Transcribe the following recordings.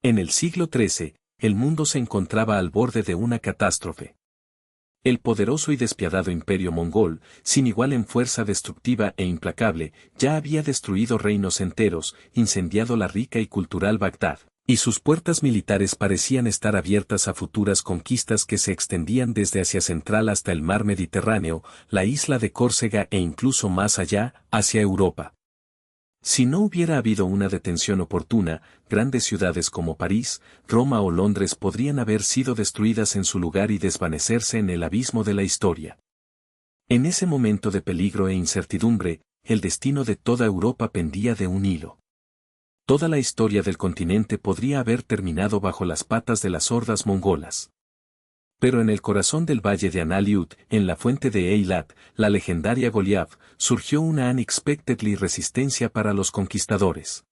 En el siglo XIII, el mundo se encontraba al borde de una catástrofe. El poderoso y despiadado imperio mongol, sin igual en fuerza destructiva e implacable, ya había destruido reinos enteros, incendiado la rica y cultural Bagdad, y sus puertas militares parecían estar abiertas a futuras conquistas que se extendían desde Asia Central hasta el mar Mediterráneo, la isla de Córcega e incluso más allá, hacia Europa. Si no hubiera habido una detención oportuna, grandes ciudades como París, Roma o Londres podrían haber sido destruidas en su lugar y desvanecerse en el abismo de la historia. En ese momento de peligro e incertidumbre, el destino de toda Europa pendía de un hilo. Toda la historia del continente podría haber terminado bajo las patas de las hordas mongolas. Pero en el corazón del valle de Analiut, en la fuente de Eilat, la legendaria Goliath, surgió una unexpectedly resistencia para los conquistadores.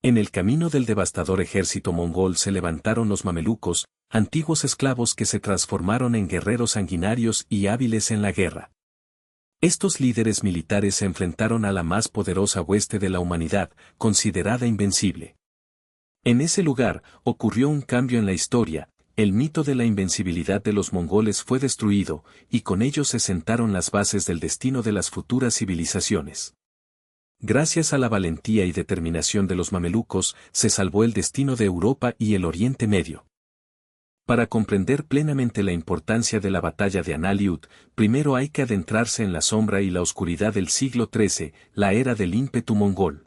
En el camino del devastador ejército mongol se levantaron los mamelucos, antiguos esclavos que se transformaron en guerreros sanguinarios y hábiles en la guerra. Estos líderes militares se enfrentaron a la más poderosa hueste de la humanidad, considerada invencible. En ese lugar, ocurrió un cambio en la historia. El mito de la invencibilidad de los mongoles fue destruido, y con ello se sentaron las bases del destino de las futuras civilizaciones. Gracias a la valentía y determinación de los mamelucos, se salvó el destino de Europa y el Oriente Medio. Para comprender plenamente la importancia de la batalla de Analiut, primero hay que adentrarse en la sombra y la oscuridad del siglo XIII, la era del ímpetu mongol.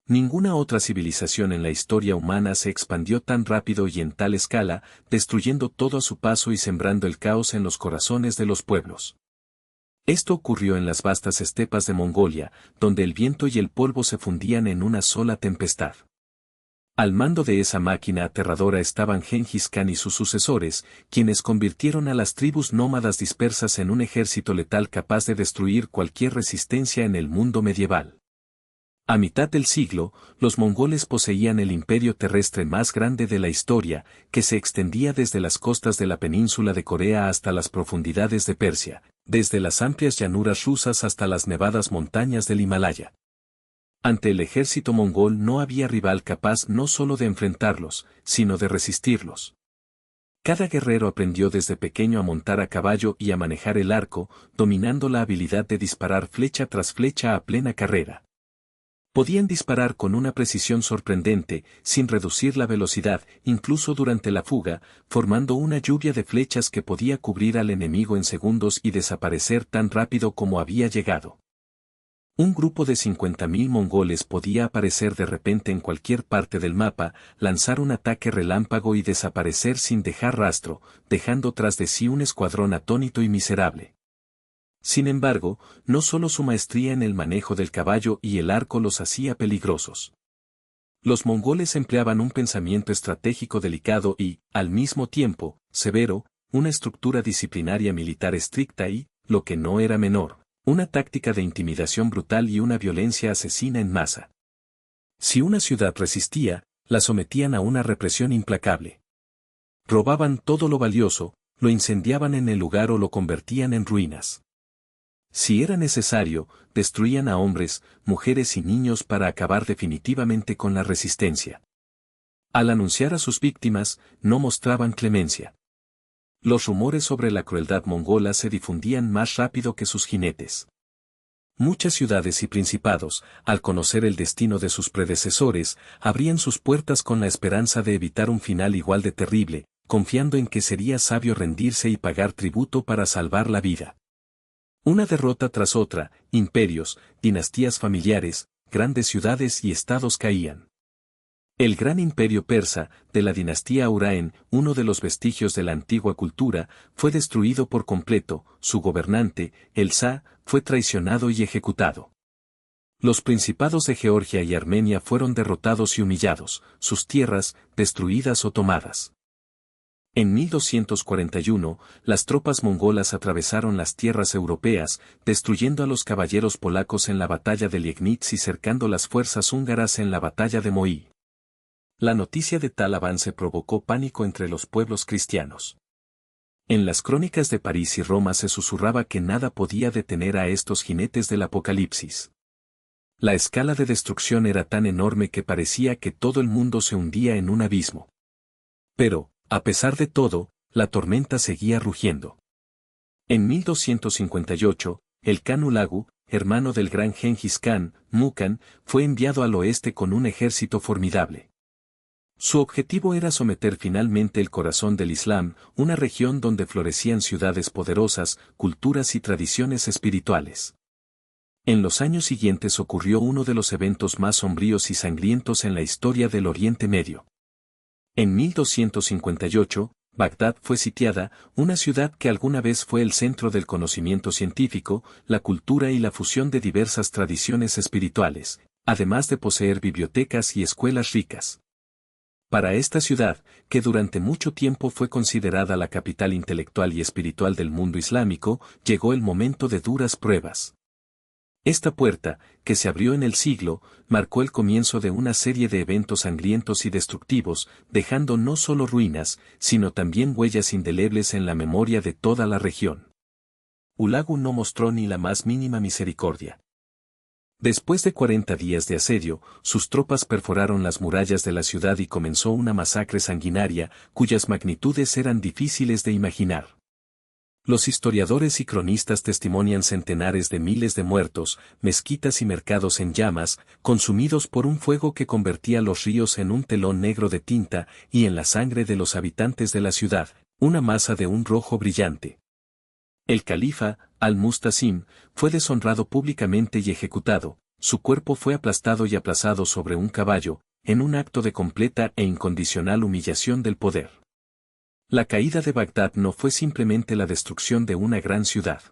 Ninguna otra civilización en la historia humana se expandió tan rápido y en tal escala, destruyendo todo a su paso y sembrando el caos en los corazones de los pueblos. Esto ocurrió en las vastas estepas de Mongolia, donde el viento y el polvo se fundían en una sola tempestad. Al mando de esa máquina aterradora estaban Gengis Khan y sus sucesores, quienes convirtieron a las tribus nómadas dispersas en un ejército letal capaz de destruir cualquier resistencia en el mundo medieval. A mitad del siglo, los mongoles poseían el imperio terrestre más grande de la historia, que se extendía desde las costas de la península de Corea hasta las profundidades de Persia, desde las amplias llanuras rusas hasta las nevadas montañas del Himalaya. Ante el ejército mongol no había rival capaz no solo de enfrentarlos, sino de resistirlos. Cada guerrero aprendió desde pequeño a montar a caballo y a manejar el arco, dominando la habilidad de disparar flecha tras flecha a plena carrera. Podían disparar con una precisión sorprendente, sin reducir la velocidad, incluso durante la fuga, formando una lluvia de flechas que podía cubrir al enemigo en segundos y desaparecer tan rápido como había llegado. Un grupo de 50.000 mongoles podía aparecer de repente en cualquier parte del mapa, lanzar un ataque relámpago y desaparecer sin dejar rastro, dejando tras de sí un escuadrón atónito y miserable. Sin embargo, no solo su maestría en el manejo del caballo y el arco los hacía peligrosos. Los mongoles empleaban un pensamiento estratégico delicado y, al mismo tiempo, severo, una estructura disciplinaria militar estricta y, lo que no era menor, una táctica de intimidación brutal y una violencia asesina en masa. Si una ciudad resistía, la sometían a una represión implacable. Robaban todo lo valioso, lo incendiaban en el lugar o lo convertían en ruinas. Si era necesario, destruían a hombres, mujeres y niños para acabar definitivamente con la resistencia. Al anunciar a sus víctimas, no mostraban clemencia. Los rumores sobre la crueldad mongola se difundían más rápido que sus jinetes. Muchas ciudades y principados, al conocer el destino de sus predecesores, abrían sus puertas con la esperanza de evitar un final igual de terrible, confiando en que sería sabio rendirse y pagar tributo para salvar la vida. Una derrota tras otra, imperios, dinastías familiares, grandes ciudades y estados caían. El gran imperio persa, de la dinastía Uraen, uno de los vestigios de la antigua cultura, fue destruido por completo, su gobernante, el Shah, fue traicionado y ejecutado. Los principados de Georgia y Armenia fueron derrotados y humillados, sus tierras, destruidas o tomadas. En 1241, las tropas mongolas atravesaron las tierras europeas, destruyendo a los caballeros polacos en la batalla de Liegnitz y cercando las fuerzas húngaras en la batalla de Moí. La noticia de tal avance provocó pánico entre los pueblos cristianos. En las crónicas de París y Roma se susurraba que nada podía detener a estos jinetes del Apocalipsis. La escala de destrucción era tan enorme que parecía que todo el mundo se hundía en un abismo. Pero, a pesar de todo, la tormenta seguía rugiendo. En 1258, el Khan Hulagu, hermano del gran Gengis Khan, Mukan, fue enviado al oeste con un ejército formidable. Su objetivo era someter finalmente el corazón del Islam, una región donde florecían ciudades poderosas, culturas y tradiciones espirituales. En los años siguientes ocurrió uno de los eventos más sombríos y sangrientos en la historia del Oriente Medio. En 1258, Bagdad fue sitiada, una ciudad que alguna vez fue el centro del conocimiento científico, la cultura y la fusión de diversas tradiciones espirituales, además de poseer bibliotecas y escuelas ricas. Para esta ciudad, que durante mucho tiempo fue considerada la capital intelectual y espiritual del mundo islámico, llegó el momento de duras pruebas. Esta puerta, que se abrió en el siglo, marcó el comienzo de una serie de eventos sangrientos y destructivos, dejando no solo ruinas, sino también huellas indelebles en la memoria de toda la región. Hulagu no mostró ni la más mínima misericordia. Después de 40 días de asedio, sus tropas perforaron las murallas de la ciudad y comenzó una masacre sanguinaria, cuyas magnitudes eran difíciles de imaginar. Los historiadores y cronistas testimonian centenares de miles de muertos, mezquitas y mercados en llamas, consumidos por un fuego que convertía los ríos en un telón negro de tinta, y en la sangre de los habitantes de la ciudad, una masa de un rojo brillante. El califa, Al-Mustasim, fue deshonrado públicamente y ejecutado, su cuerpo fue aplastado y aplazado sobre un caballo, en un acto de completa e incondicional humillación del poder. La caída de Bagdad no fue simplemente la destrucción de una gran ciudad.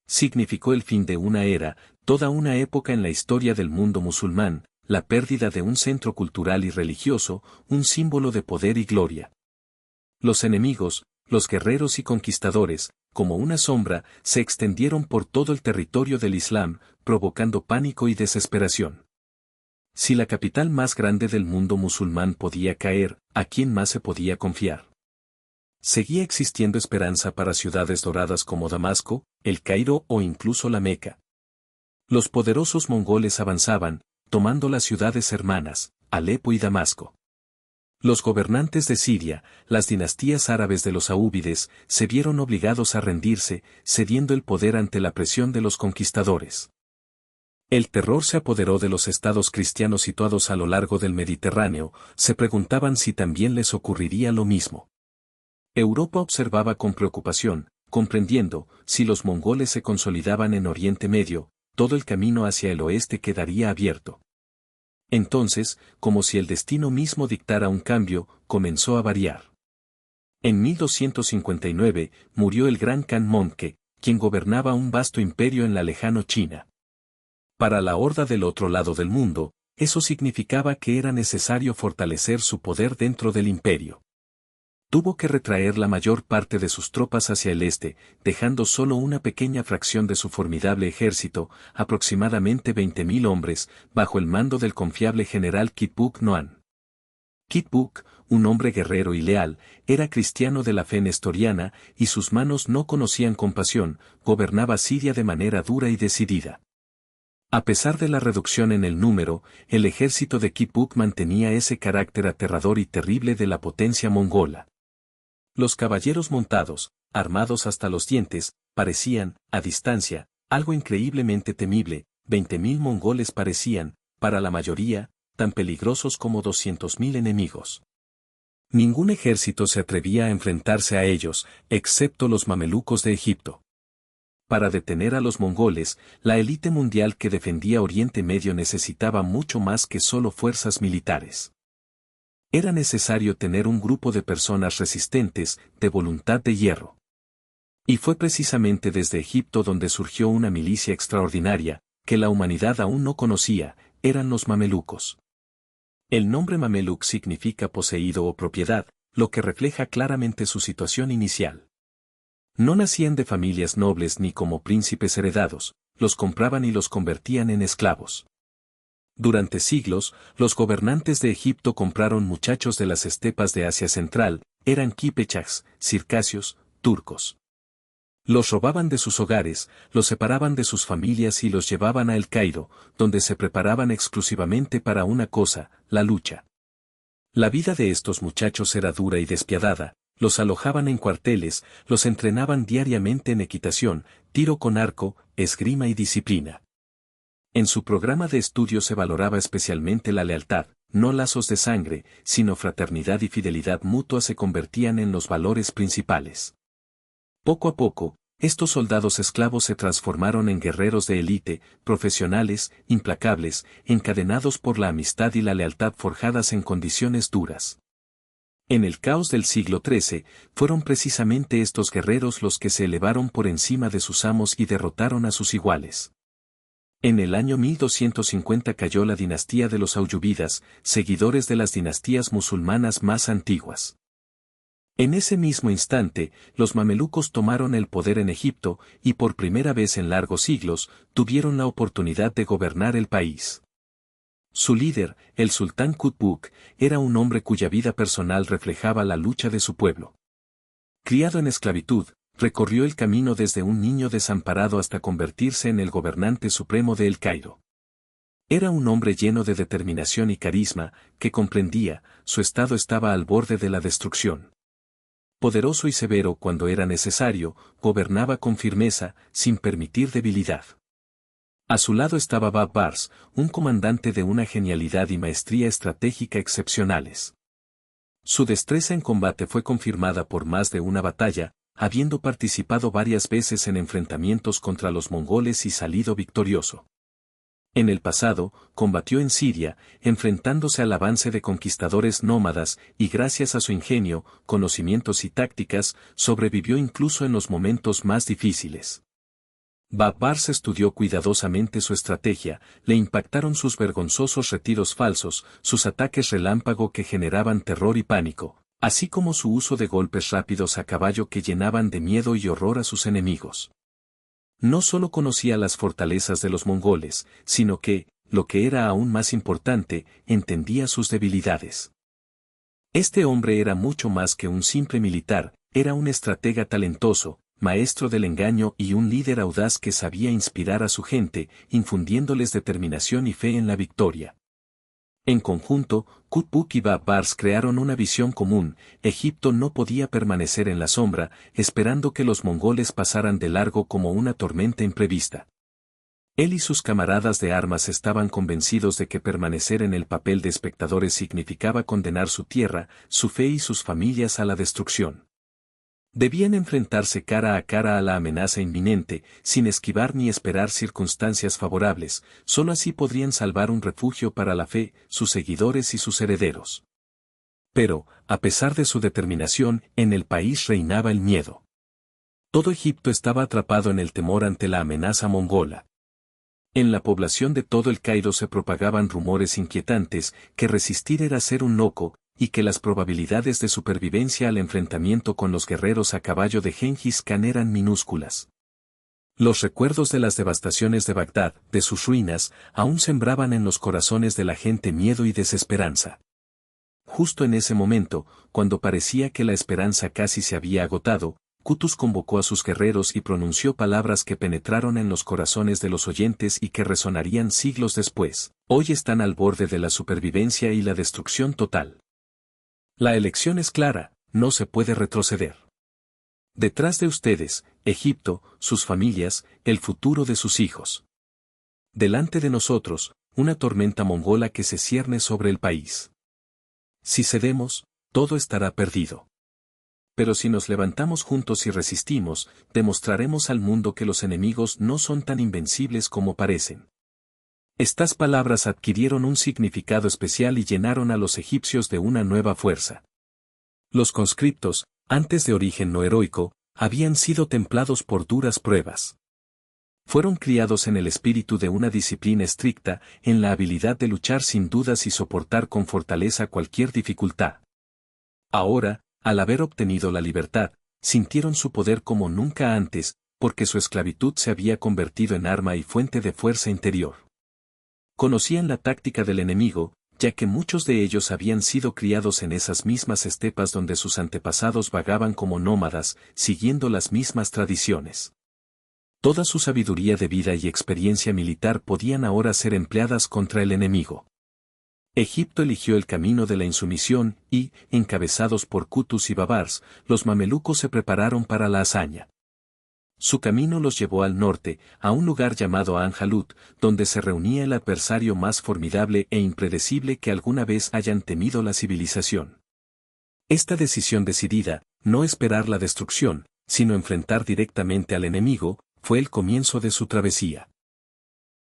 Significó el fin de una era, toda una época en la historia del mundo musulmán, la pérdida de un centro cultural y religioso, un símbolo de poder y gloria. Los enemigos, los guerreros y conquistadores, como una sombra, se extendieron por todo el territorio del Islam, provocando pánico y desesperación. Si la capital más grande del mundo musulmán podía caer, ¿a quién más se podía confiar? Seguía existiendo esperanza para ciudades doradas como Damasco, El Cairo o incluso la Meca. Los poderosos mongoles avanzaban, tomando las ciudades hermanas, Alepo y Damasco. Los gobernantes de Siria, las dinastías árabes de los aúbides, se vieron obligados a rendirse, cediendo el poder ante la presión de los conquistadores. El terror se apoderó de los estados cristianos situados a lo largo del Mediterráneo, se preguntaban si también les ocurriría lo mismo. Europa observaba con preocupación, comprendiendo, si los mongoles se consolidaban en Oriente Medio, todo el camino hacia el oeste quedaría abierto. Entonces, como si el destino mismo dictara un cambio, comenzó a variar. En 1259, murió el gran Khan Momke, quien gobernaba un vasto imperio en la lejano China. Para la horda del otro lado del mundo, eso significaba que era necesario fortalecer su poder dentro del imperio. Tuvo que retraer la mayor parte de sus tropas hacia el este, dejando solo una pequeña fracción de su formidable ejército, aproximadamente 20.000 hombres, bajo el mando del confiable general Kitbuk Noan. Kitbuk, un hombre guerrero y leal, era cristiano de la fe nestoriana, y sus manos no conocían compasión, gobernaba Siria de manera dura y decidida. A pesar de la reducción en el número, el ejército de Kitbuk mantenía ese carácter aterrador y terrible de la potencia mongola. Los caballeros montados, armados hasta los dientes, parecían, a distancia, algo increíblemente temible. 20.000 mongoles parecían, para la mayoría, tan peligrosos como 200.000 enemigos. Ningún ejército se atrevía a enfrentarse a ellos, excepto los mamelucos de Egipto. Para detener a los mongoles, la élite mundial que defendía Oriente Medio necesitaba mucho más que solo fuerzas militares. Era necesario tener un grupo de personas resistentes, de voluntad de hierro. Y fue precisamente desde Egipto donde surgió una milicia extraordinaria, que la humanidad aún no conocía, eran los mamelucos. El nombre mameluk significa poseído o propiedad, lo que refleja claramente su situación inicial. No nacían de familias nobles ni como príncipes heredados, los compraban y los convertían en esclavos. Durante siglos, los gobernantes de Egipto compraron muchachos de las estepas de Asia Central, eran quipechas, circasios, turcos. Los robaban de sus hogares, los separaban de sus familias y los llevaban a El Cairo, donde se preparaban exclusivamente para una cosa, la lucha. La vida de estos muchachos era dura y despiadada, los alojaban en cuarteles, los entrenaban diariamente en equitación, tiro con arco, esgrima y disciplina. En su programa de estudio se valoraba especialmente la lealtad, no lazos de sangre, sino fraternidad y fidelidad mutua se convertían en los valores principales. Poco a poco, estos soldados esclavos se transformaron en guerreros de élite, profesionales, implacables, encadenados por la amistad y la lealtad forjadas en condiciones duras. En el caos del siglo XIII, fueron precisamente estos guerreros los que se elevaron por encima de sus amos y derrotaron a sus iguales. En el año 1250 cayó la dinastía de los Ayyubidas, seguidores de las dinastías musulmanas más antiguas. En ese mismo instante, los mamelucos tomaron el poder en Egipto y por primera vez en largos siglos, tuvieron la oportunidad de gobernar el país. Su líder, el sultán Kutbuk, era un hombre cuya vida personal reflejaba la lucha de su pueblo. Criado en esclavitud, recorrió el camino desde un niño desamparado hasta convertirse en el gobernante supremo de El Cairo. Era un hombre lleno de determinación y carisma, que comprendía, su estado estaba al borde de la destrucción. Poderoso y severo cuando era necesario, gobernaba con firmeza, sin permitir debilidad. A su lado estaba Bab Bars, un comandante de una genialidad y maestría estratégica excepcionales. Su destreza en combate fue confirmada por más de una batalla, habiendo participado varias veces en enfrentamientos contra los mongoles y salido victorioso. En el pasado, combatió en Siria, enfrentándose al avance de conquistadores nómadas y gracias a su ingenio, conocimientos y tácticas, sobrevivió incluso en los momentos más difíciles. Bab Bars estudió cuidadosamente su estrategia, le impactaron sus vergonzosos retiros falsos, sus ataques relámpago que generaban terror y pánico, así como su uso de golpes rápidos a caballo que llenaban de miedo y horror a sus enemigos. No solo conocía las fortalezas de los mongoles, sino que, lo que era aún más importante, entendía sus debilidades. Este hombre era mucho más que un simple militar, era un estratega talentoso, maestro del engaño y un líder audaz que sabía inspirar a su gente, infundiéndoles determinación y fe en la victoria. En conjunto, Kutbuk y Bab Bars crearon una visión común: Egipto no podía permanecer en la sombra, esperando que los mongoles pasaran de largo como una tormenta imprevista. Él y sus camaradas de armas estaban convencidos de que permanecer en el papel de espectadores significaba condenar su tierra, su fe y sus familias a la destrucción. Debían enfrentarse cara a cara a la amenaza inminente, sin esquivar ni esperar circunstancias favorables, solo así podrían salvar un refugio para la fe, sus seguidores y sus herederos. Pero, a pesar de su determinación, en el país reinaba el miedo. Todo Egipto estaba atrapado en el temor ante la amenaza mongola. En la población de todo el Cairo se propagaban rumores inquietantes, que resistir era ser un loco, y que las probabilidades de supervivencia al enfrentamiento con los guerreros a caballo de Gengis Khan eran minúsculas. Los recuerdos de las devastaciones de Bagdad, de sus ruinas, aún sembraban en los corazones de la gente miedo y desesperanza. Justo en ese momento, cuando parecía que la esperanza casi se había agotado, Qutuz convocó a sus guerreros y pronunció palabras que penetraron en los corazones de los oyentes y que resonarían siglos después: hoy están al borde de la supervivencia y la destrucción total. La elección es clara, no se puede retroceder. Detrás de ustedes, Egipto, sus familias, el futuro de sus hijos. Delante de nosotros, una tormenta mongola que se cierne sobre el país. Si cedemos, todo estará perdido. Pero si nos levantamos juntos y resistimos, demostraremos al mundo que los enemigos no son tan invencibles como parecen. Estas palabras adquirieron un significado especial y llenaron a los egipcios de una nueva fuerza. Los conscriptos, antes de origen no heroico, habían sido templados por duras pruebas. Fueron criados en el espíritu de una disciplina estricta, en la habilidad de luchar sin dudas y soportar con fortaleza cualquier dificultad. Ahora, al haber obtenido la libertad, sintieron su poder como nunca antes, porque su esclavitud se había convertido en arma y fuente de fuerza interior. Conocían la táctica del enemigo, ya que muchos de ellos habían sido criados en esas mismas estepas donde sus antepasados vagaban como nómadas, siguiendo las mismas tradiciones. Toda su sabiduría de vida y experiencia militar podían ahora ser empleadas contra el enemigo. Egipto eligió el camino de la insumisión y, encabezados por Qutus y Babars, los mamelucos se prepararon para la hazaña. Su camino los llevó al norte, a un lugar llamado Anjalut, donde se reunía el adversario más formidable e impredecible que alguna vez hayan temido la civilización. Esta decisión decidida, no esperar la destrucción, sino enfrentar directamente al enemigo, fue el comienzo de su travesía.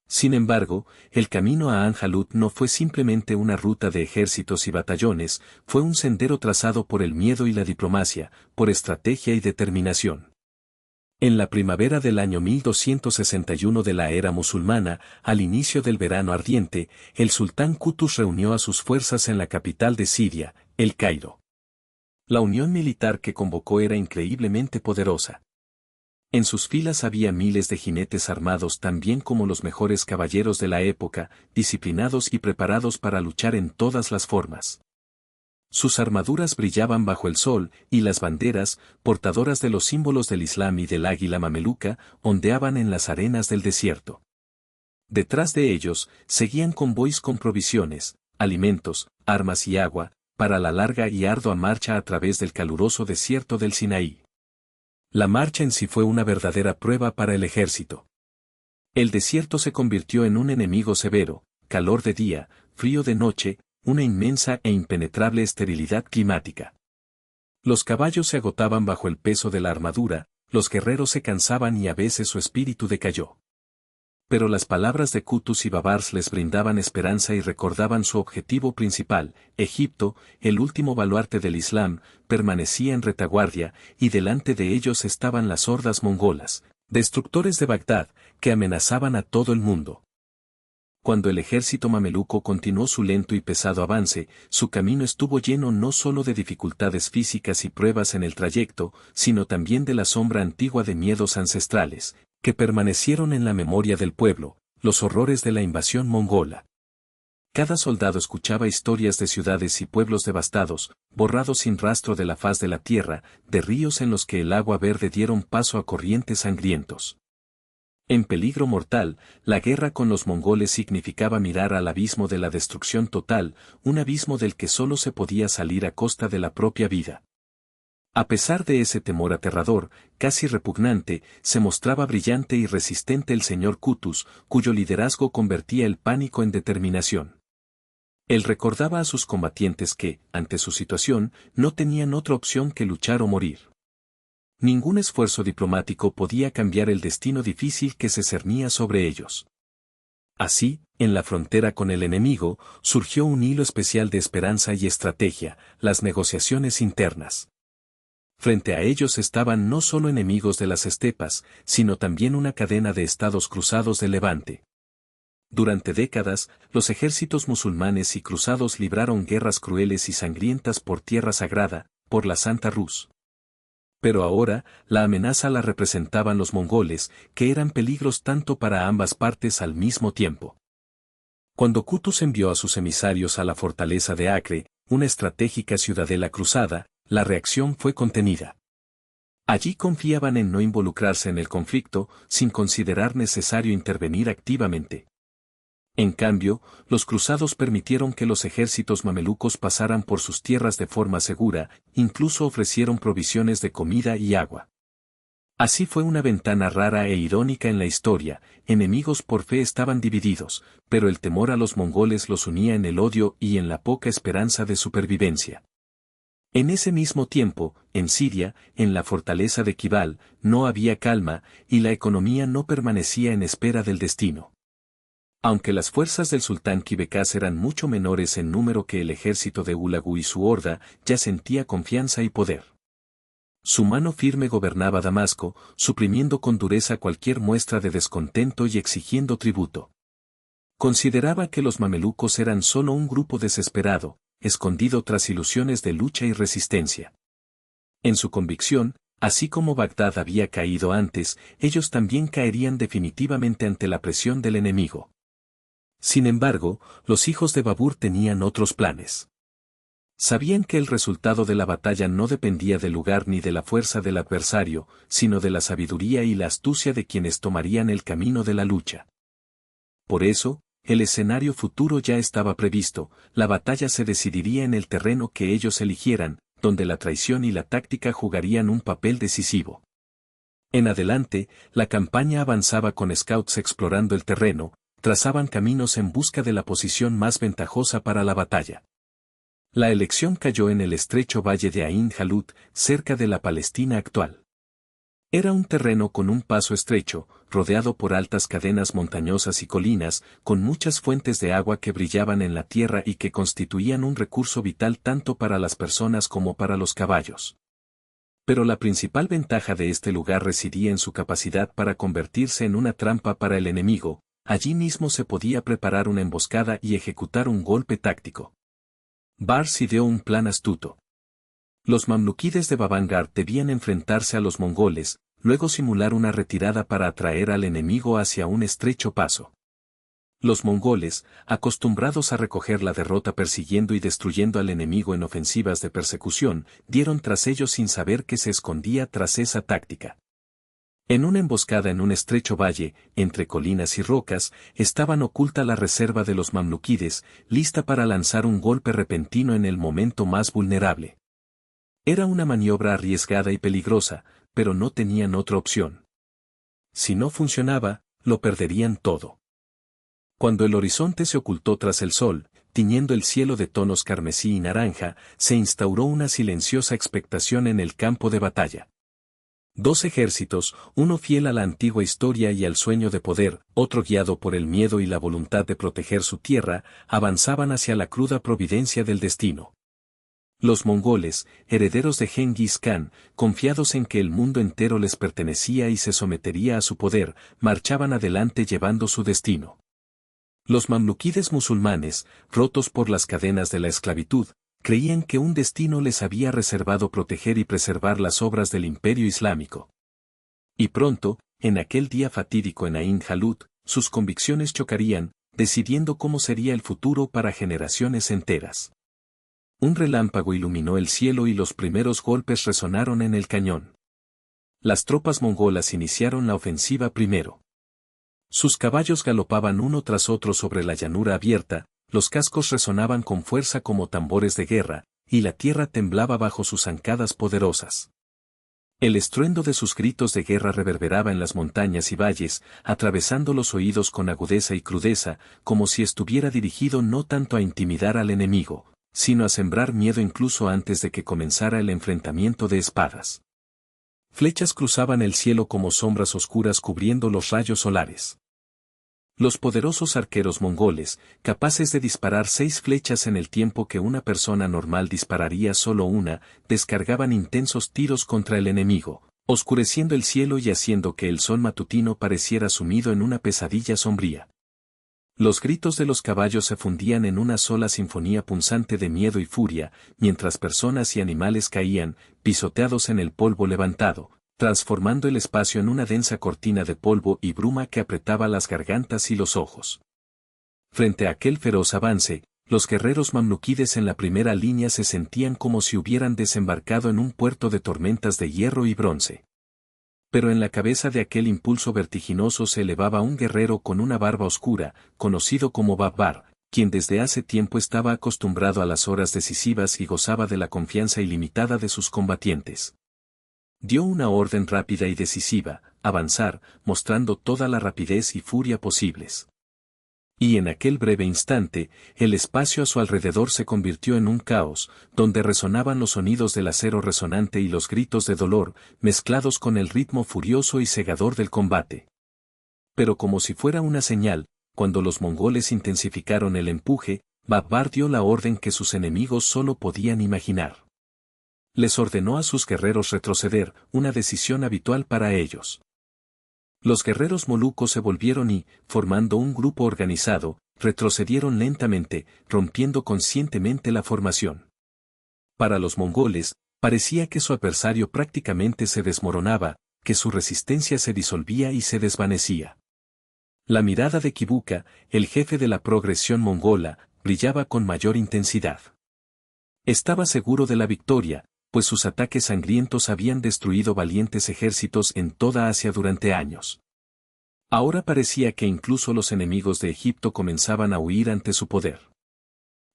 Sin embargo, el camino a Anjalut no fue simplemente una ruta de ejércitos y batallones, fue un sendero trazado por el miedo y la diplomacia, por estrategia y determinación. En la primavera del año 1261 de la era musulmana, al inicio del verano ardiente, el sultán Qutus reunió a sus fuerzas en la capital de Siria, El Cairo. La unión militar que convocó era increíblemente poderosa. En sus filas había miles de jinetes armados tan bien como los mejores caballeros de la época, disciplinados y preparados para luchar en todas las formas. Sus armaduras brillaban bajo el sol, y las banderas, portadoras de los símbolos del Islam y del águila mameluca, ondeaban en las arenas del desierto. Detrás de ellos, seguían convoys con provisiones, alimentos, armas y agua, para la larga y ardua marcha a través del caluroso desierto del Sinaí. La marcha en sí fue una verdadera prueba para el ejército. El desierto se convirtió en un enemigo severo, calor de día, frío de noche, una inmensa e impenetrable esterilidad climática. Los caballos se agotaban bajo el peso de la armadura, los guerreros se cansaban y a veces su espíritu decayó. Pero las palabras de Qutus y Babars les brindaban esperanza y recordaban su objetivo principal. Egipto, el último baluarte del Islam, permanecía en retaguardia, y delante de ellos estaban las hordas mongolas, destructores de Bagdad, que amenazaban a todo el mundo. Cuando el ejército mameluco continuó su lento y pesado avance, su camino estuvo lleno no solo de dificultades físicas y pruebas en el trayecto, sino también de la sombra antigua de miedos ancestrales, que permanecieron en la memoria del pueblo, los horrores de la invasión mongola. Cada soldado escuchaba historias de ciudades y pueblos devastados, borrados sin rastro de la faz de la tierra, de ríos en los que el agua verde dieron paso a corrientes sangrientos. En peligro mortal, la guerra con los mongoles significaba mirar al abismo de la destrucción total, un abismo del que solo se podía salir a costa de la propia vida. A pesar de ese temor aterrador, casi repugnante, se mostraba brillante y resistente el señor Qutus, cuyo liderazgo convertía el pánico en determinación. Él recordaba a sus combatientes que, ante su situación, no tenían otra opción que luchar o morir. Ningún esfuerzo diplomático podía cambiar el destino difícil que se cernía sobre ellos. Así, en la frontera con el enemigo, surgió un hilo especial de esperanza y estrategia, las negociaciones internas. Frente a ellos estaban no solo enemigos de las estepas, sino también una cadena de estados cruzados del Levante. Durante décadas, los ejércitos musulmanes y cruzados libraron guerras crueles y sangrientas por tierra sagrada, por la Santa Rus. Pero ahora, la amenaza la representaban los mongoles, que eran peligros tanto para ambas partes al mismo tiempo. Cuando Qutus envió a sus emisarios a la fortaleza de Acre, una estratégica ciudadela cruzada, la reacción fue contenida. Allí confiaban en no involucrarse en el conflicto, sin considerar necesario intervenir activamente. En cambio, los cruzados permitieron que los ejércitos mamelucos pasaran por sus tierras de forma segura, incluso ofrecieron provisiones de comida y agua. Así fue una ventana rara e irónica en la historia, enemigos por fe estaban divididos, pero el temor a los mongoles los unía en el odio y en la poca esperanza de supervivencia. En ese mismo tiempo, en Siria, en la fortaleza de Kibal, no había calma, y la economía no permanecía en espera del destino. Aunque las fuerzas del sultán Kibekaz eran mucho menores en número que el ejército de Hulagu y su horda, ya sentía confianza y poder. Su mano firme gobernaba Damasco, suprimiendo con dureza cualquier muestra de descontento y exigiendo tributo. Consideraba que los mamelucos eran solo un grupo desesperado, escondido tras ilusiones de lucha y resistencia. En su convicción, así como Bagdad había caído antes, ellos también caerían definitivamente ante la presión del enemigo. Sin embargo, los hijos de Babur tenían otros planes. Sabían que el resultado de la batalla no dependía del lugar ni de la fuerza del adversario, sino de la sabiduría y la astucia de quienes tomarían el camino de la lucha. Por eso, el escenario futuro ya estaba previsto, la batalla se decidiría en el terreno que ellos eligieran, donde la traición y la táctica jugarían un papel decisivo. En adelante, la campaña avanzaba con scouts explorando el terreno, trazaban caminos en busca de la posición más ventajosa para la batalla. La elección cayó en el estrecho valle de Ain Jalut, cerca de la Palestina actual. Era un terreno con un paso estrecho, rodeado por altas cadenas montañosas y colinas, con muchas fuentes de agua que brillaban en la tierra y que constituían un recurso vital tanto para las personas como para los caballos. Pero la principal ventaja de este lugar residía en su capacidad para convertirse en una trampa para el enemigo, allí mismo se podía preparar una emboscada y ejecutar un golpe táctico. Bars ideó un plan astuto. Los mamluquíes de Babangar debían enfrentarse a los mongoles, luego simular una retirada para atraer al enemigo hacia un estrecho paso. Los mongoles, acostumbrados a recoger la derrota persiguiendo y destruyendo al enemigo en ofensivas de persecución, dieron tras ellos sin saber que se escondía tras esa táctica. En una emboscada en un estrecho valle, entre colinas y rocas, estaban oculta la reserva de los mamluquíes, lista para lanzar un golpe repentino en el momento más vulnerable. Era una maniobra arriesgada y peligrosa, pero no tenían otra opción. Si no funcionaba, lo perderían todo. Cuando el horizonte se ocultó tras el sol, tiñendo el cielo de tonos carmesí y naranja, se instauró una silenciosa expectación en el campo de batalla. Dos ejércitos, uno fiel a la antigua historia y al sueño de poder, otro guiado por el miedo y la voluntad de proteger su tierra, avanzaban hacia la cruda providencia del destino. Los mongoles, herederos de Genghis Khan, confiados en que el mundo entero les pertenecía y se sometería a su poder, marchaban adelante llevando su destino. Los mamluquíes musulmanes, rotos por las cadenas de la esclavitud, creían que un destino les había reservado proteger y preservar las obras del imperio islámico. Y pronto, en aquel día fatídico en Ain Jalut, sus convicciones chocarían, decidiendo cómo sería el futuro para generaciones enteras. Un relámpago iluminó el cielo y los primeros golpes resonaron en el cañón. Las tropas mongolas iniciaron la ofensiva primero. Sus caballos galopaban uno tras otro sobre la llanura abierta, los cascos resonaban con fuerza como tambores de guerra, y la tierra temblaba bajo sus zancadas poderosas. El estruendo de sus gritos de guerra reverberaba en las montañas y valles, atravesando los oídos con agudeza y crudeza, como si estuviera dirigido no tanto a intimidar al enemigo, sino a sembrar miedo incluso antes de que comenzara el enfrentamiento de espadas. Flechas cruzaban el cielo como sombras oscuras cubriendo los rayos solares. Los poderosos arqueros mongoles, capaces de disparar 6 flechas en el tiempo que una persona normal dispararía solo una, descargaban intensos tiros contra el enemigo, oscureciendo el cielo y haciendo que el sol matutino pareciera sumido en una pesadilla sombría. Los gritos de los caballos se fundían en una sola sinfonía punzante de miedo y furia, mientras personas y animales caían, pisoteados en el polvo levantado, transformando el espacio en una densa cortina de polvo y bruma que apretaba las gargantas y los ojos. Frente a aquel feroz avance, los guerreros mamluquíes en la primera línea se sentían como si hubieran desembarcado en un puerto de tormentas de hierro y bronce. Pero en la cabeza de aquel impulso vertiginoso se elevaba un guerrero con una barba oscura, conocido como Babbar, quien desde hace tiempo estaba acostumbrado a las horas decisivas y gozaba de la confianza ilimitada de sus combatientes. Dio una orden rápida y decisiva, avanzar, mostrando toda la rapidez y furia posibles. Y en aquel breve instante, el espacio a su alrededor se convirtió en un caos, donde resonaban los sonidos del acero resonante y los gritos de dolor, mezclados con el ritmo furioso y cegador del combate. Pero como si fuera una señal, cuando los mongoles intensificaron el empuje, Babbar dio la orden que sus enemigos solo podían imaginar. Les ordenó a sus guerreros retroceder, una decisión habitual para ellos. Los guerreros molucos se volvieron y, formando un grupo organizado, retrocedieron lentamente, rompiendo conscientemente la formación. Para los mongoles, parecía que su adversario prácticamente se desmoronaba, que su resistencia se disolvía y se desvanecía. La mirada de Kibuka, el jefe de la progresión mongola, brillaba con mayor intensidad. Estaba seguro de la victoria, pues sus ataques sangrientos habían destruido valientes ejércitos en toda Asia durante años. Ahora parecía que incluso los enemigos de Egipto comenzaban a huir ante su poder.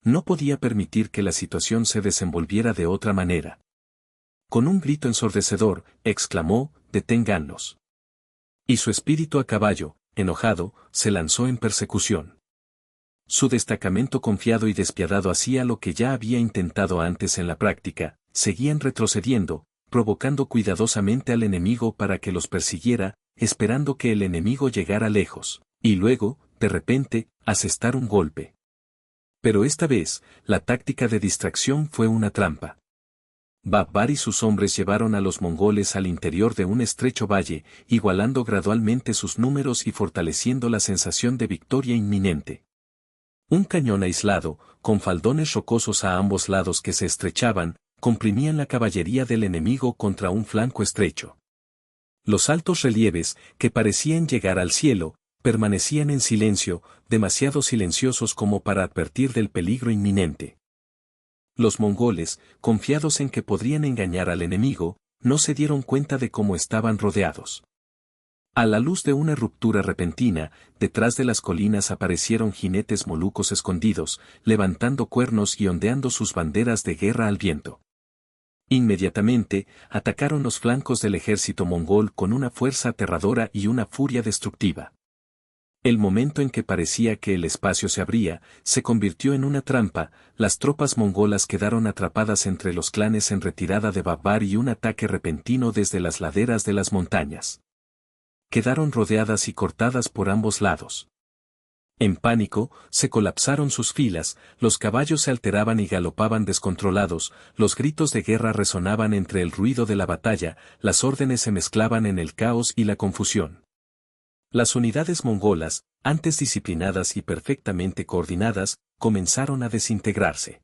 No podía permitir que la situación se desenvolviera de otra manera. Con un grito ensordecedor, exclamó, «Deténganlos». Y su espíritu a caballo, enojado, se lanzó en persecución. Su destacamento confiado y despiadado hacía lo que ya había intentado antes en la práctica, seguían retrocediendo, provocando cuidadosamente al enemigo para que los persiguiera, esperando que el enemigo llegara lejos, y luego, de repente, asestar un golpe. Pero esta vez, la táctica de distracción fue una trampa. Babbar y sus hombres llevaron a los mongoles al interior de un estrecho valle, igualando gradualmente sus números y fortaleciendo la sensación de victoria inminente. Un cañón aislado, con faldones rocosos a ambos lados que se estrechaban, comprimían la caballería del enemigo contra un flanco estrecho. Los altos relieves, que parecían llegar al cielo, permanecían en silencio, demasiado silenciosos como para advertir del peligro inminente. Los mongoles, confiados en que podrían engañar al enemigo, no se dieron cuenta de cómo estaban rodeados. A la luz de una ruptura repentina, detrás de las colinas aparecieron jinetes molucos escondidos, levantando cuernos y ondeando sus banderas de guerra al viento. Inmediatamente, atacaron los flancos del ejército mongol con una fuerza aterradora y una furia destructiva. El momento en que parecía que el espacio se abría, se convirtió en una trampa, las tropas mongolas quedaron atrapadas entre los clanes en retirada de Babbar y un ataque repentino desde las laderas de las montañas. Quedaron rodeadas y cortadas por ambos lados. En pánico, se colapsaron sus filas, los caballos se alteraban y galopaban descontrolados, los gritos de guerra resonaban entre el ruido de la batalla, las órdenes se mezclaban en el caos y la confusión. Las unidades mongolas, antes disciplinadas y perfectamente coordinadas, comenzaron a desintegrarse.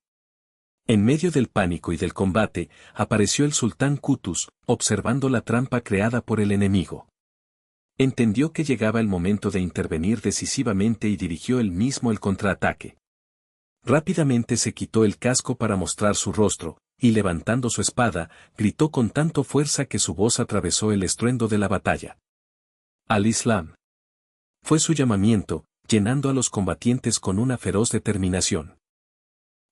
En medio del pánico y del combate, apareció el sultán Kutus, observando la trampa creada por el enemigo. Entendió que llegaba el momento de intervenir decisivamente y dirigió él mismo el contraataque. Rápidamente se quitó el casco para mostrar su rostro, y levantando su espada, gritó con tanto fuerza que su voz atravesó el estruendo de la batalla. Al Islam. Fue su llamamiento, llenando a los combatientes con una feroz determinación.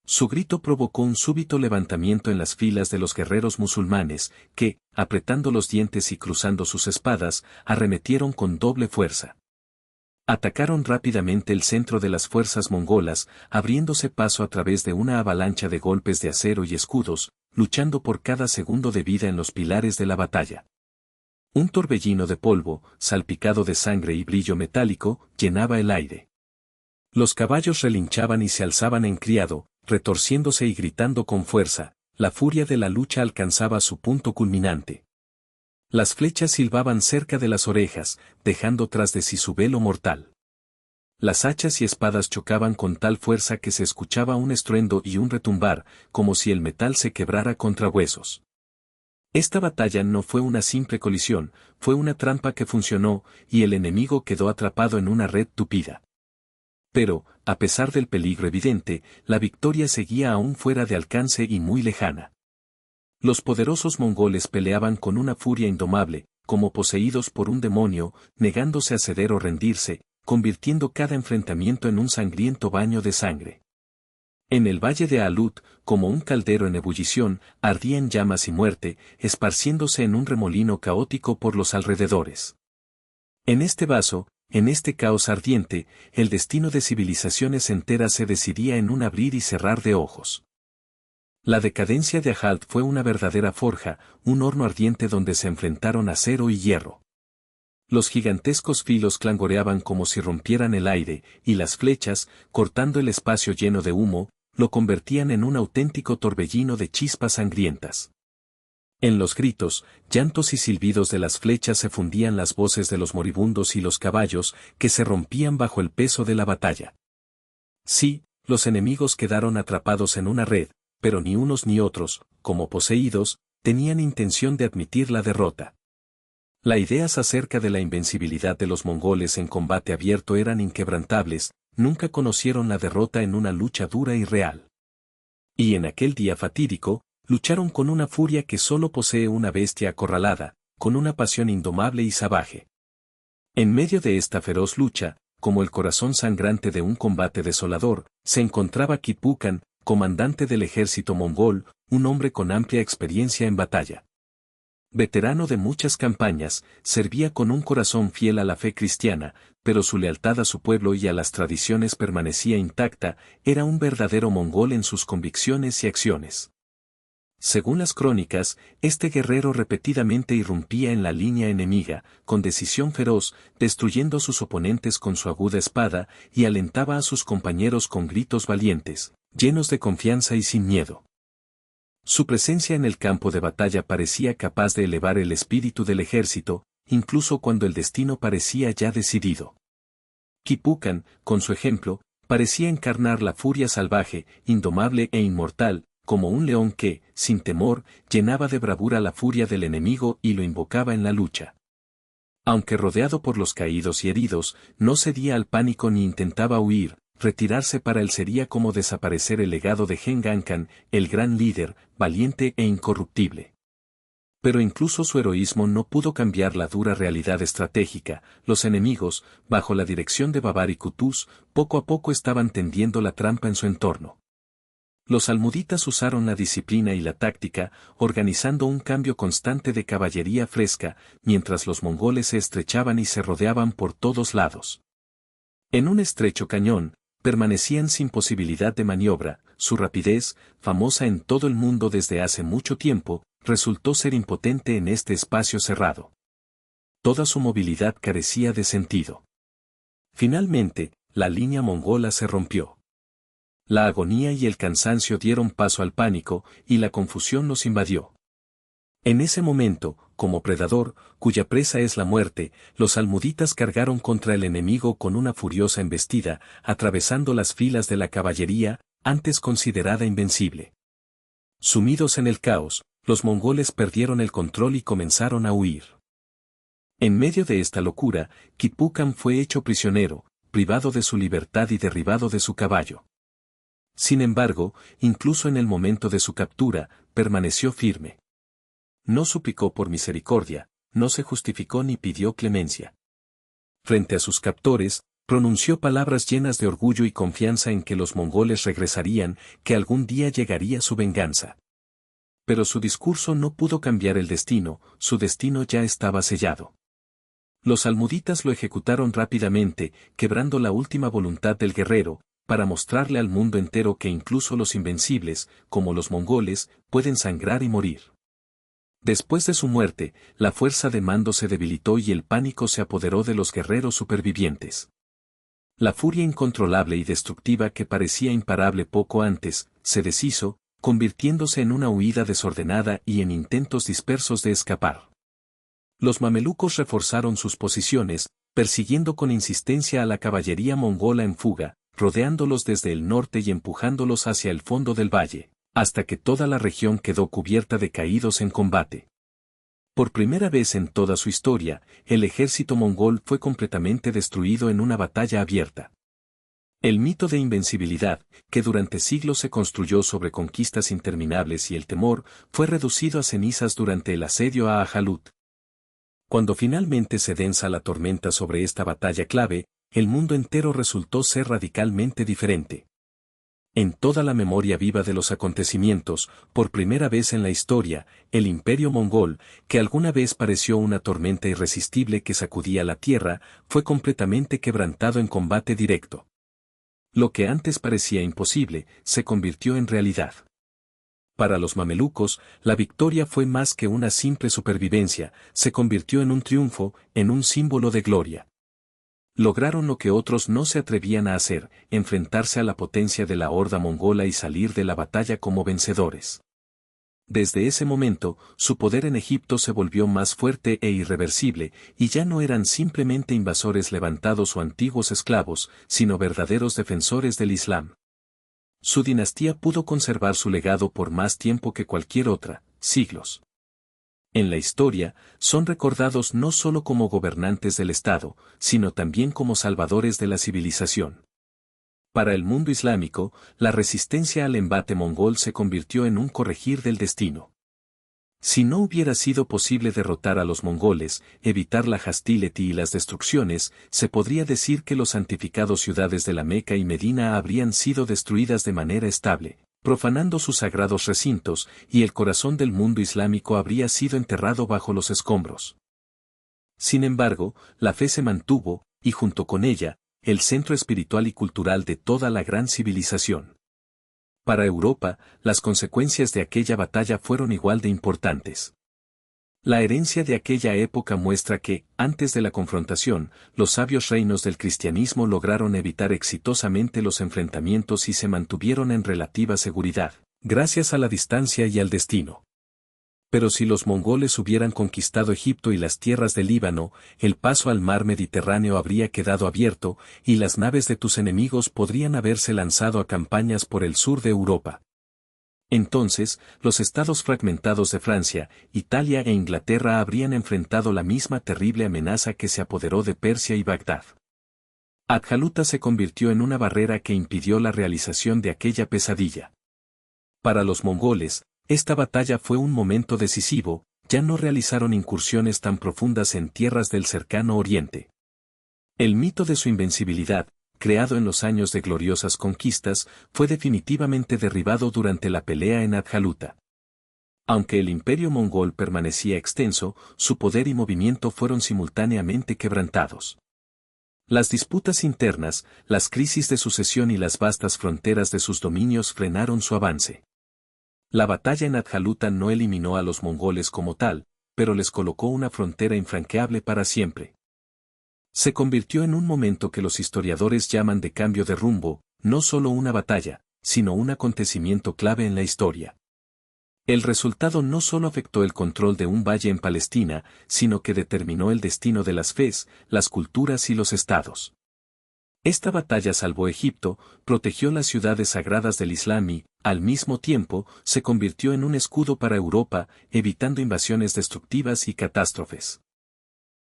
Su grito provocó un súbito levantamiento en las filas de los guerreros musulmanes, que, apretando los dientes y cruzando sus espadas, arremetieron con doble fuerza. Atacaron rápidamente el centro de las fuerzas mongolas, abriéndose paso a través de una avalancha de golpes de acero y escudos, luchando por cada segundo de vida en los pilares de la batalla. Un torbellino de polvo, salpicado de sangre y brillo metálico, llenaba el aire. Los caballos relinchaban y se alzaban en criado, retorciéndose y gritando con fuerza, la furia de la lucha alcanzaba su punto culminante. Las flechas silbaban cerca de las orejas, dejando tras de sí su velo mortal. Las hachas y espadas chocaban con tal fuerza que se escuchaba un estruendo y un retumbar, como si el metal se quebrara contra huesos. Esta batalla no fue una simple colisión, fue una trampa que funcionó, y el enemigo quedó atrapado en una red tupida. Pero, a pesar del peligro evidente, la victoria seguía aún fuera de alcance y muy lejana. Los poderosos mongoles peleaban con una furia indomable, como poseídos por un demonio, negándose a ceder o rendirse, convirtiendo cada enfrentamiento en un sangriento baño de sangre. En el valle de Alut, como un caldero en ebullición, ardían llamas y muerte, esparciéndose en un remolino caótico por los alrededores. En este vaso, en este caos ardiente, el destino de civilizaciones enteras se decidía en un abrir y cerrar de ojos. La decadencia de Ahalt fue una verdadera forja, un horno ardiente donde se enfrentaron acero y hierro. Los gigantescos filos clangoreaban como si rompieran el aire, y las flechas, cortando el espacio lleno de humo, lo convertían en un auténtico torbellino de chispas sangrientas. En los gritos, llantos y silbidos de las flechas se fundían las voces de los moribundos y los caballos, que se rompían bajo el peso de la batalla. Sí, los enemigos quedaron atrapados en una red, pero ni unos ni otros, como poseídos, tenían intención de admitir la derrota. Las ideas acerca de la invencibilidad de los mongoles en combate abierto eran inquebrantables, nunca conocieron la derrota en una lucha dura y real. Y en aquel día fatídico, lucharon con una furia que solo posee una bestia acorralada, con una pasión indomable y salvaje. En medio de esta feroz lucha, como el corazón sangrante de un combate desolador, se encontraba Kipukan, comandante del ejército mongol, un hombre con amplia experiencia en batalla. Veterano de muchas campañas, servía con un corazón fiel a la fe cristiana, pero su lealtad a su pueblo y a las tradiciones permanecía intacta, era un verdadero mongol en sus convicciones y acciones. Según las crónicas, este guerrero repetidamente irrumpía en la línea enemiga, con decisión feroz, destruyendo a sus oponentes con su aguda espada, y alentaba a sus compañeros con gritos valientes, llenos de confianza y sin miedo. Su presencia en el campo de batalla parecía capaz de elevar el espíritu del ejército, incluso cuando el destino parecía ya decidido. Kipukan, con su ejemplo, parecía encarnar la furia salvaje, indomable e inmortal, como un león que, sin temor, llenaba de bravura la furia del enemigo y lo invocaba en la lucha. Aunque rodeado por los caídos y heridos, no cedía al pánico ni intentaba huir, retirarse para él sería como desaparecer el legado de Genghis Khan, el gran líder, valiente e incorruptible. Pero incluso su heroísmo no pudo cambiar la dura realidad estratégica, los enemigos, bajo la dirección de Babar y Kutuz, poco a poco estaban tendiendo la trampa en su entorno. Los almuditas usaron la disciplina y la táctica, organizando un cambio constante de caballería fresca, mientras los mongoles se estrechaban y se rodeaban por todos lados. En un estrecho cañón, permanecían sin posibilidad de maniobra, su rapidez, famosa en todo el mundo desde hace mucho tiempo, resultó ser impotente en este espacio cerrado. Toda su movilidad carecía de sentido. Finalmente, la línea mongola se rompió. La agonía y el cansancio dieron paso al pánico, y la confusión los invadió. En ese momento, como predador, cuya presa es la muerte, los almuditas cargaron contra el enemigo con una furiosa embestida, atravesando las filas de la caballería, antes considerada invencible. Sumidos en el caos, los mongoles perdieron el control y comenzaron a huir. En medio de esta locura, Kipukan fue hecho prisionero, privado de su libertad y derribado de su caballo. Sin embargo, incluso en el momento de su captura, permaneció firme. No suplicó por misericordia, no se justificó ni pidió clemencia. Frente a sus captores, pronunció palabras llenas de orgullo y confianza en que los mongoles regresarían, que algún día llegaría su venganza. Pero su discurso no pudo cambiar el destino, su destino ya estaba sellado. Los almuditas lo ejecutaron rápidamente, quebrando la última voluntad del guerrero, para mostrarle al mundo entero que incluso los invencibles, como los mongoles, pueden sangrar y morir. Después de su muerte, la fuerza de mando se debilitó y el pánico se apoderó de los guerreros supervivientes. La furia incontrolable y destructiva que parecía imparable poco antes, se deshizo, convirtiéndose en una huida desordenada y en intentos dispersos de escapar. Los mamelucos reforzaron sus posiciones, persiguiendo con insistencia a la caballería mongola en fuga, rodeándolos desde el norte y empujándolos hacia el fondo del valle, hasta que toda la región quedó cubierta de caídos en combate. Por primera vez en toda su historia, el ejército mongol fue completamente destruido en una batalla abierta. El mito de invencibilidad, que durante siglos se construyó sobre conquistas interminables y el temor, fue reducido a cenizas durante el asedio a Ajalut. Cuando finalmente se densa la tormenta sobre esta batalla clave, el mundo entero resultó ser radicalmente diferente. En toda la memoria viva de los acontecimientos, por primera vez en la historia, el imperio mongol, que alguna vez pareció una tormenta irresistible que sacudía la tierra, fue completamente quebrantado en combate directo. Lo que antes parecía imposible, se convirtió en realidad. Para los mamelucos, la victoria fue más que una simple supervivencia, se convirtió en un triunfo, en un símbolo de gloria. Lograron lo que otros no se atrevían a hacer, enfrentarse a la potencia de la horda mongola y salir de la batalla como vencedores. Desde ese momento, su poder en Egipto se volvió más fuerte e irreversible, y ya no eran simplemente invasores levantados o antiguos esclavos, sino verdaderos defensores del Islam. Su dinastía pudo conservar su legado por más tiempo que cualquier otra, siglos. En la historia, son recordados no solo como gobernantes del Estado, sino también como salvadores de la civilización. Para el mundo islámico, la resistencia al embate mongol se convirtió en un corregir del destino. Si no hubiera sido posible derrotar a los mongoles, evitar la hostility y las destrucciones, se podría decir que los santificados ciudades de la Meca y Medina habrían sido destruidas de manera estable, profanando sus sagrados recintos, y el corazón del mundo islámico habría sido enterrado bajo los escombros. Sin embargo, la fe se mantuvo, y junto con ella, el centro espiritual y cultural de toda la gran civilización. Para Europa, las consecuencias de aquella batalla fueron igual de importantes. La herencia de aquella época muestra que, antes de la confrontación, los sabios reinos del cristianismo lograron evitar exitosamente los enfrentamientos y se mantuvieron en relativa seguridad, gracias a la distancia y al destino. Pero si los mongoles hubieran conquistado Egipto y las tierras del Líbano, el paso al mar Mediterráneo habría quedado abierto, y las naves de tus enemigos podrían haberse lanzado a campañas por el sur de Europa. Entonces, los estados fragmentados de Francia, Italia e Inglaterra habrían enfrentado la misma terrible amenaza que se apoderó de Persia y Bagdad. Adjaluta se convirtió en una barrera que impidió la realización de aquella pesadilla. Para los mongoles, esta batalla fue un momento decisivo, ya no realizaron incursiones tan profundas en tierras del cercano Oriente. El mito de su invencibilidad, creado en los años de gloriosas conquistas, fue definitivamente derribado durante la pelea en Adjaluta. Aunque el imperio mongol permanecía extenso, su poder y movimiento fueron simultáneamente quebrantados. Las disputas internas, las crisis de sucesión y las vastas fronteras de sus dominios frenaron su avance. La batalla en Adjaluta no eliminó a los mongoles como tal, pero les colocó una frontera infranqueable para siempre. Se convirtió en un momento que los historiadores llaman de cambio de rumbo, no solo una batalla, sino un acontecimiento clave en la historia. El resultado no solo afectó el control de un valle en Palestina, sino que determinó el destino de las fes, las culturas y los estados. Esta batalla salvó Egipto, protegió las ciudades sagradas del Islam y, al mismo tiempo, se convirtió en un escudo para Europa, evitando invasiones destructivas y catástrofes.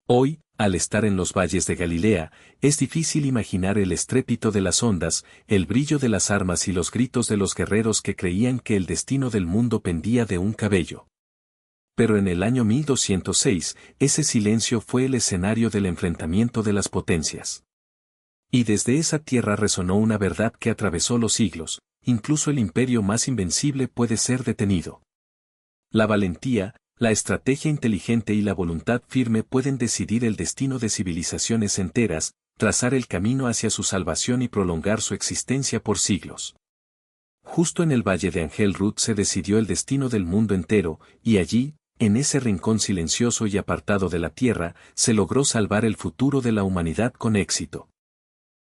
Hoy, al estar en los valles de Galilea, es difícil imaginar el estrépito de las ondas, el brillo de las armas y los gritos de los guerreros que creían que el destino del mundo pendía de un cabello. Pero en el año 1206, ese silencio fue el escenario del enfrentamiento de las potencias. Y desde esa tierra resonó una verdad que atravesó los siglos: incluso el imperio más invencible puede ser detenido. La valentía, la estrategia inteligente y la voluntad firme pueden decidir el destino de civilizaciones enteras, trazar el camino hacia su salvación y prolongar su existencia por siglos. Justo en el valle de Angel Rut se decidió el destino del mundo entero, y allí, en ese rincón silencioso y apartado de la tierra, se logró salvar el futuro de la humanidad con éxito.